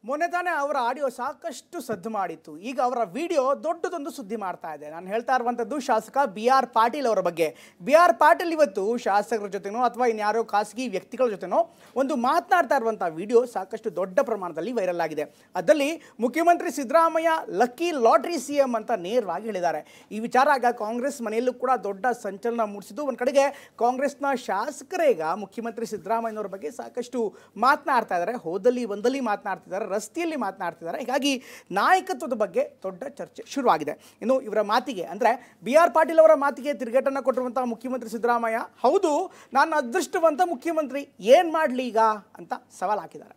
ಮೊನ್ನೆ ತಾನೇ ಅವರ ಆಡಿಯೋ ಸಾಕಷ್ಟು ಸದ್ದು ಮಾಡಿತ್ತು. ಈಗ ಅವರ ವಿಡಿಯೋ ದೊಡ್ಡದೊಂದು ಸುದ್ದಿ ಮಾಡ್ತಾ ಇದೆ. ನಾನು ಹೇಳ್ತಾ ಇರುವಂಥದ್ದು ಶಾಸಕ BR ಪಾಟೀಲ್ ಅವರ ಬಗ್ಗೆ. BR ಪಾಟೀಲ್ ಇವತ್ತು ಶಾಸಕರ ಜೊತೆನೋ ಅಥವಾ ಇನ್ಯಾರೋ ಖಾಸಗಿ ವ್ಯಕ್ತಿಗಳ ಜೊತೆನೋ ಒಂದು ಮಾತನಾಡ್ತಾ ಇರುವಂಥ ವಿಡಿಯೋ ಸಾಕಷ್ಟು ದೊಡ್ಡ ಪ್ರಮಾಣದಲ್ಲಿ ವೈರಲ್ ಆಗಿದೆ. ಅದರಲ್ಲಿ ಮುಖ್ಯಮಂತ್ರಿ ಸಿದ್ದರಾಮಯ್ಯ ಲಕ್ಕಿ ಲಾಟ್ರಿ CM ಅಂತ ನೇರವಾಗಿ ಹೇಳಿದ್ದಾರೆ. ಈ ವಿಚಾರ ಆಗ ಕಾಂಗ್ರೆಸ್ ಮನೆಯಲ್ಲೂ ಕೂಡ ದೊಡ್ಡ ಸಂಚಲನ ಮೂಡಿಸಿದ್ದು. ಒಂದು ಕಡೆಗೆ ಕಾಂಗ್ರೆಸ್ನ ಶಾಸಕರೇ ಈಗ ಮುಖ್ಯಮಂತ್ರಿ ಸಿದ್ದರಾಮಯ್ಯನವರ ಬಗ್ಗೆ ಸಾಕಷ್ಟು ಮಾತನಾಡ್ತಾ ಇದ್ದಾರೆ, ಹೋದಲ್ಲಿ ಒಂದಲ್ಲಿ ಮಾತನಾಡ್ತಿದ್ದಾರೆ, ರಸ್ತೆಯಲ್ಲಿ ಮಾತನಾಡ್ತಿದ್ದಾರೆ. ಹೀಗಾಗಿ ನಾಯಕತ್ವದ ಬಗ್ಗೆ ದೊಡ್ಡ ಚರ್ಚೆ ಶುರುವಾಗಿದೆ. ಇನ್ನು ಇವರ ಮಾತಿಗೆ ಅಂದರೆ BR ಪಾಟೀಲ್ ಅವರ ಮಾತಿಗೆ ತಿರುಗೇಟನ್ನು ಕೊಟ್ಟಿರುವಂತಹ ಮುಖ್ಯಮಂತ್ರಿ ಸಿದ್ದರಾಮಯ್ಯ, ಹೌದು ನಾನು ಅದೃಷ್ಟವಂತ ಮುಖ್ಯಮಂತ್ರಿ, ಏನು ಮಾಡಲಿ ಈಗ ಅಂತ ಸವಾಲು ಹಾಕಿದ್ದಾರೆ.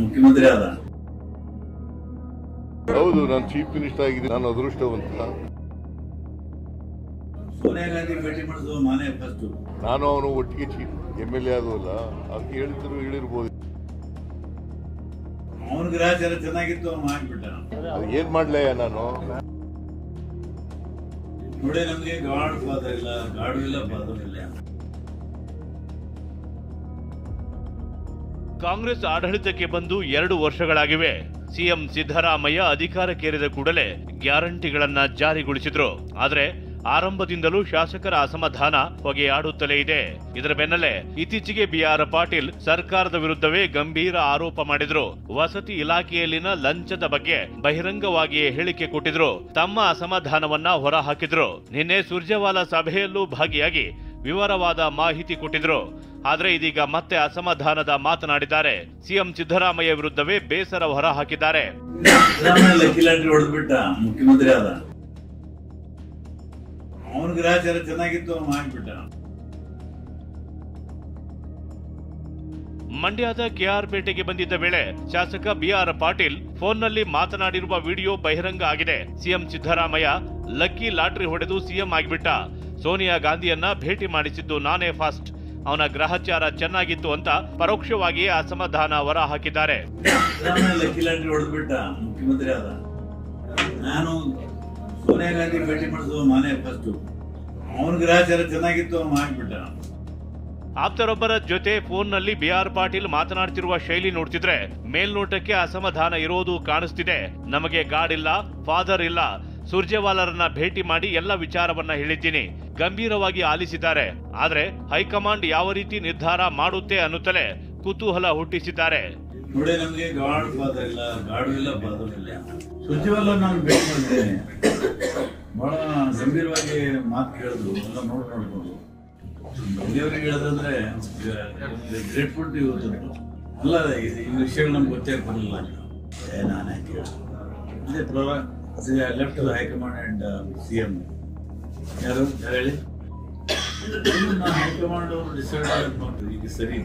ಮುಖ್ಯಮಂತ್ರಿ ಆದ, ಹೌದು ನಾನು ಚೀಫ್ ಮಿನಿಸ್ಟರ್ ಆಗಿದ್ದೀನಿ, ನಾನು ಅದೃಷ್ಟವಂತ. ಸೋನಿಯಾ ಗಾಂಧಿ ಭೇಟಿ ಮಾಡಿದ್ರು ಮಾನೇ ಫಸ್ಟ್. ನಾನು ಅವನು ಒಟ್ಟಿಗೆ ಚೀಫ್ MLA ಆದವಲ್ಲ, ಅದಕ್ಕೆ ಹೇಳಿರ್ಬೋದು. ಅವನ ಗ್ರಹಚಾರ ಚೆನ್ನಾಗಿತ್ತು, ಅವನು ಮಾಡಿಬಿಟ್ಟ. ಅದು ಏನ್ ಮಾಡ್ಲೇ ನಾನು ನೋಡಿ, ನಮ್ಗೆ ಗಾಡ್ ಫಾದರ್ ಇಲ್ಲ, ಗಾಡು ಇಲ್ಲ, ಫಾದರ್ ಇಲ್ಲ. ಕಾಂಗ್ರೆಸ್ ಆಡಳಿತಕ್ಕೆ ಬಂದು 2 ವರ್ಷಗಳಾಗಿವೆ. CM ಸಿದ್ದರಾಮಯ್ಯ ಅಧಿಕಾರಕ್ಕೇರಿದ ಕೂಡಲೇ ಗ್ಯಾರಂಟಿಗಳನ್ನ ಜಾರಿಗೊಳಿಸಿದ್ರು. ಆದ್ರೆ ಆರಂಭದಿಂದಲೂ ಶಾಸಕರ ಅಸಮಾಧಾನ ಹೊಗೆಯಾಡುತ್ತಲೇ ಇದೆ. ಇದರ ಬೆನ್ನಲ್ಲೇ ಇತ್ತೀಚೆಗೆ BR ಪಾಟೀಲ್ ಸರ್ಕಾರದ ವಿರುದ್ಧವೇ ಗಂಭೀರ ಆರೋಪ ಮಾಡಿದ್ರು. ವಸತಿ ಇಲಾಖೆಯಲ್ಲಿನ ಲಂಚದ ಬಗ್ಗೆ ಬಹಿರಂಗವಾಗಿಯೇ ಹೇಳಿಕೆ ಕೊಟ್ಟಿದ್ರು. ತಮ್ಮ ಅಸಮಾಧಾನವನ್ನ ಹೊರಹಾಕಿದ್ರು. ನಿನ್ನೆ ಸುರ್ಜೇವಾಲಾ ಸಭೆಯಲ್ಲೂ ಭಾಗಿಯಾಗಿ ವಿವರವಾದ ಮಾಹಿತಿ ಕೊಟ್ಟಿದ್ರು. ಆದ್ರೆ ಇದೀಗ ಮತ್ತೆ ಅಸಮಾಧಾನದ ಮಾತನಾಡಿದ್ದಾರೆ. CM ಸಿದ್ದರಾಮಯ್ಯ ವಿರುದ್ಧವೇ ಬೇಸರ ಹೊರಹಾಕಿದ್ದಾರೆ. ಮುಖ್ಯಮಂತ್ರಿ ಆದ, ಅವನ ಗ್ರಹಚಾರ ಚೆನ್ನಾಗಿತ್ತು, ಅವನು ಮಾಡಿಬಿಟ್ಟ. ಮಂಡ್ಯದ KR ಪೇಟೆಗೆ ಬಂದಿದ್ದ ವೇಳೆ ಶಾಸಕ BR ಪಾಟೀಲ್ ಫೋನ್ನಲ್ಲಿ ಮಾತನಾಡಿರುವ ವಿಡಿಯೋ ಬಹಿರಂಗ ಆಗಿದೆ. CM ಸಿದ್ದರಾಮಯ್ಯ ಲಕ್ಕಿ ಲಾಟ್ರಿ ಹೊಡೆದು CM ಆಗಿಬಿಟ್ಟ. ಸೋನಿಯಾ ಗಾಂಧಿಯನ್ನ ಭೇಟಿ ಮಾಡಿಸಿದ್ದು ನಾನೇ ಫಸ್ಟ್. ಅವನ ಗ್ರಹಚಾರ ಚೆನ್ನಾಗಿತ್ತು ಅಂತ ಪರೋಕ್ಷವಾಗಿಯೇ ಅಸಮಾಧಾನ ಹೊರ ಹಾಕಿದ್ದಾರೆ. ಲಕ್ಕಿ ಲಾಟ್ರಿ ಹೊಡೆದ್ಬಿಟ್ಟ, ಮುಖ್ಯಮಂತ್ರಿ ಆದ. ನಾನು ಸೋನಿಯಾ ಗಾಂಧಿ ಭೇಟಿ ಮಾಡಿದ್ರು ಮಾನೇ ಫಸ್ಟ್. ಅವನ ಗ್ರಹಚಾರ ಚೆನ್ನಾಗಿತ್ತು, ಅವನು ಮಾಡಿಬಿಟ್ಟ. ಆಪ್ತರೊಬ್ಬರ ಜೊತೆ ಫೋನ್ನಲ್ಲಿ BR ಪಾಟೀಲ್ ಮಾತನಾಡ್ತಿರುವ ಶೈಲಿ ನೋಡ್ತಿದ್ರೆ ಮೇಲ್ನೋಟಕ್ಕೆ ಅಸಮಾಧಾನ ಇರೋದು ಕಾಣಿಸ್ತಿದೆ. ನಮಗೆ ಗಾಡ್ ಇಲ್ಲ, ಫಾದರ್ ಇಲ್ಲ, ಸುರ್ಜೇವಾಲರನ್ನ ಭೇಟಿ ಮಾಡಿ ಎಲ್ಲ ವಿಚಾರವನ್ನ ಹೇಳಿದ್ದೀನಿ, ಗಂಭೀರವಾಗಿ ಆಲಿಸಿದ್ದಾರೆ. ಆದ್ರೆ ಹೈಕಮಾಂಡ್ ಯಾವ ರೀತಿ ನಿರ್ಧಾರ ಮಾಡುತ್ತೆ ಅನ್ನುತ್ತಲೇ ಕುತೂಹಲ ಹುಟ್ಟಿಸಿದ್ದಾರೆ. ನೋಡಿ, ನಮ್ಗೆ ಗಾಡ್ ಫಾದರ್ ಇಲ್ಲ, ಗಾಡು ಇಲ್ಲ, ಫಾದರ್ ಇಲ್ಲ. ಸುರ್ಜೇವಾಲಾ ನಾನು ಭೇಟಿ ಮಾಡಿದ್ದೇನೆ, ಬಹಳ ಗಂಭೀರವಾಗಿ ಮಾತು ಕೇಳಿದ್ರು. ಎಲ್ಲ ನೋಡ್ಕೊಂಡು ದೇವರಿಗೆ ಹೇಳೋದಂದ್ರೆ ಗ್ರೇಟ್ಫುಲ್ ಟು ಇವತ್ತು ಅಲ್ಲ. ಈ ವಿಷಯಗಳು ನಮ್ಗೆ ಗೊತ್ತೇ ಬರಲಿಲ್ಲ. ನಾನು left to high command and CM. ಯಾರು ಹೇಳಿ, ಹೈಕಮಾಂಡ್ ಅವರು ಡಿಸೈಡ್ ಮಾಡ್ತಾರೆ ಈಗ ಸರಿ.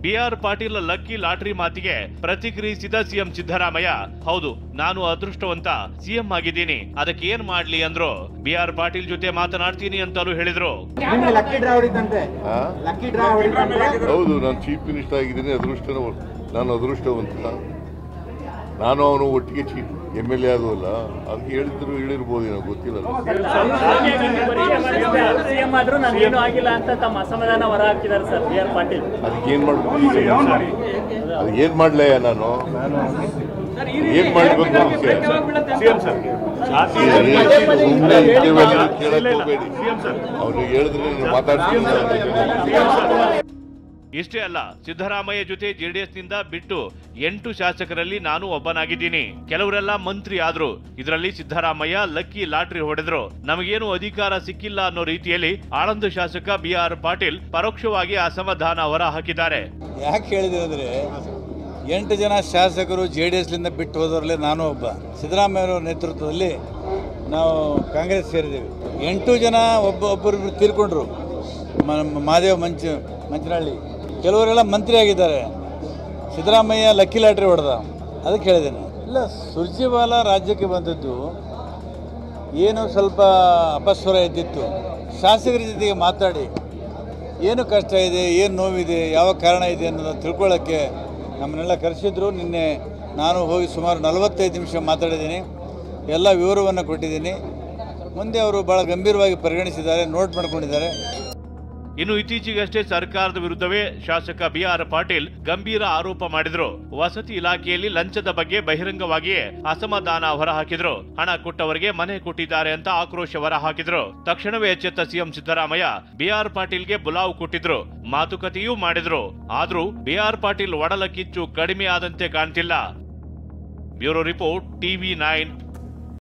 BR ಪಾಟೀಲ್ ಲಕ್ಕಿ ಲಾಟ್ರಿ ಮಾತಿಗೆ ಪ್ರತಿಕ್ರಿಯಿಸಿದ CM ಸಿದ್ದರಾಮಯ್ಯ, ಹೌದು ನಾನು ಅದೃಷ್ಟವಂತ, CM ಆಗಿದ್ದೀನಿ, ಅದಕ್ಕೆ ಏನ್ ಮಾಡ್ಲಿ ಅಂದ್ರು. BR ಪಾಟೀಲ್ ಜೊತೆ ಮಾತನಾಡ್ತೀನಿ ಅಂತಲೂ ಹೇಳಿದ್ರು. ಹೌದು ನಾನು ಚೀಫ್ ಮಿನಿಸ್ಟರ್ ಆಗಿದ್ದೀನಿ, ನಾನು ಅದೃಷ್ಟವಂತ. ನಾನು ಅವನು ಒಟ್ಟಿಗೆ ಚೀಫ್ MLA ಆದವಲ್ಲ, ಅದಕ್ಕೆ ಹೇಳಿರ್ಬೋದು, ಏನೋ ಗೊತ್ತಿಲ್ಲ. ಅದಕ್ಕೆ ಏನ್ ಮಾಡ್ಬೇಕು, ಅದು ಏನ್ ಮಾಡ್ಲೇ ನಾನು ಏನ್ ಮಾಡ್ಬೇಕು ಕೇಳಕ್ ಹೋಗ್ಬೇಡಿ. ಅವ್ರಿಗೆ ಹೇಳಿದ್ರೆ ಮಾತಾಡ್ತೀನಿ. ಇಷ್ಟೇ ಅಲ್ಲ, ಸಿದ್ದರಾಮಯ್ಯ ಜೊತೆ JDS ನಿಂದ ಬಿಟ್ಟು 8 ಶಾಸಕರಲ್ಲಿ ನಾನು ಒಬ್ಬನಾಗಿದ್ದೀನಿ. ಕೆಲವರೆಲ್ಲ ಮಂತ್ರಿ ಆದ್ರು. ಇದರಲ್ಲಿ ಸಿದ್ದರಾಮಯ್ಯ ಲಕ್ಕಿ ಲಾಟ್ರಿ ಹೊಡೆದ್ರು. ನಮಗೇನು ಅಧಿಕಾರ ಸಿಕ್ಕಿಲ್ಲ ಅನ್ನೋ ರೀತಿಯಲ್ಲಿ ಆಳಂದ ಶಾಸಕ BR ಪಾಟೀಲ್ ಪರೋಕ್ಷವಾಗಿ ಅಸಮಾಧಾನ ಹೊರ ಹಾಕಿದ್ದಾರೆ. ಯಾಕೆ ಹೇಳಿದ್ರೆ ಅಂದ್ರೆ 8 ಜನ ಶಾಸಕರು JDS ನಿಂದ ಬಿಟ್ಟು ಹೋದವರಲ್ಲಿ ನಾನು ಒಬ್ಬ. ಸಿದ್ದರಾಮಯ್ಯ ನೇತೃತ್ವದಲ್ಲಿ ನಾವು ಕಾಂಗ್ರೆಸ್ ಸೇರಿದ್ದೇವೆ. 8 ಜನ ಒಬ್ಬೊಬ್ಬರು ತೀರ್ಕೊಂಡ್ರು. ಮಾದೇವ್ ಮಂಚನಹಳ್ಳಿ, ಕೆಲವರೆಲ್ಲ ಮಂತ್ರಿ ಆಗಿದ್ದಾರೆ. ಸಿದ್ದರಾಮಯ್ಯ ಲಕ್ಕಿ ಲಾಟ್ರಿ ಹೊಡೆದ, ಅದಕ್ಕೆ ಹೇಳಿದ್ದೇನೆ. ಇಲ್ಲ, ಸುರ್ಜೇವಾಲಾ ರಾಜ್ಯಕ್ಕೆ ಬಂದದ್ದು ಏನು ಸ್ವಲ್ಪ ಅಪಸ್ವರ ಇದ್ದಿತ್ತು. ಶಾಸಕರ ಜೊತೆಗೆ ಮಾತಾಡಿ ಏನು ಕಷ್ಟ ಇದೆ, ಏನು ನೋವಿದೆ, ಯಾವ ಕಾರಣ ಇದೆ ಅನ್ನೋದನ್ನು ತಿಳ್ಕೊಳ್ಳೋಕ್ಕೆ ನಮ್ಮನ್ನೆಲ್ಲ ಕರೆಸಿದ್ರು. ನಿನ್ನೆ ನಾನು ಹೋಗಿ ಸುಮಾರು 45 ನಿಮಿಷ ಮಾತಾಡಿದ್ದೀನಿ. ಎಲ್ಲ ವಿವರವನ್ನು ಕೊಟ್ಟಿದ್ದೀನಿ. ಮುಂದೆ ಅವರು ಬಹಳ ಗಂಭೀರವಾಗಿ ಪರಿಗಣಿಸಿದ್ದಾರೆ, ನೋಟ್ ಮಾಡ್ಕೊಂಡಿದ್ದಾರೆ. ಇನ್ನು ಇತ್ತೀಚೆಗಷ್ಟೇ ಸರ್ಕಾರದ ವಿರುದ್ಧವೇ ಶಾಸಕ BR ಪಾಟೀಲ್ ಗಂಭೀರ ಆರೋಪ ಮಾಡಿದ್ರು. ವಸತಿ ಇಲಾಖೆಯಲ್ಲಿ ಲಂಚದ ಬಗ್ಗೆ ಬಹಿರಂಗವಾಗಿಯೇ ಅಸಮಾಧಾನ ಹೊರಹಾಕಿದ್ರು. ಹಣ ಕೊಟ್ಟವರಿಗೆ ಮನೆ ಕೊಟ್ಟಿದ್ದಾರೆ ಅಂತ ಆಕ್ರೋಶ ಹೊರಹಾಕಿದ್ರು. ತಕ್ಷಣವೇ ಎಚ್ಚೆತ್ತ ಸಿಎಂ ಸಿದ್ದರಾಮಯ್ಯ BR ಪಾಟೀಲ್ಗೆ ಬುಲಾವ್ ಕೊಟ್ಟಿದ್ರು, ಮಾತುಕತೆಯೂ ಮಾಡಿದ್ರು. ಆದ್ರೂ BR ಪಾಟೀಲ್ ಒಡಲ ಕಿಚ್ಚು ಕಡಿಮೆ ಆದಂತೆ ಕಾಣ್ತಿಲ್ಲ. Bureau report TV9.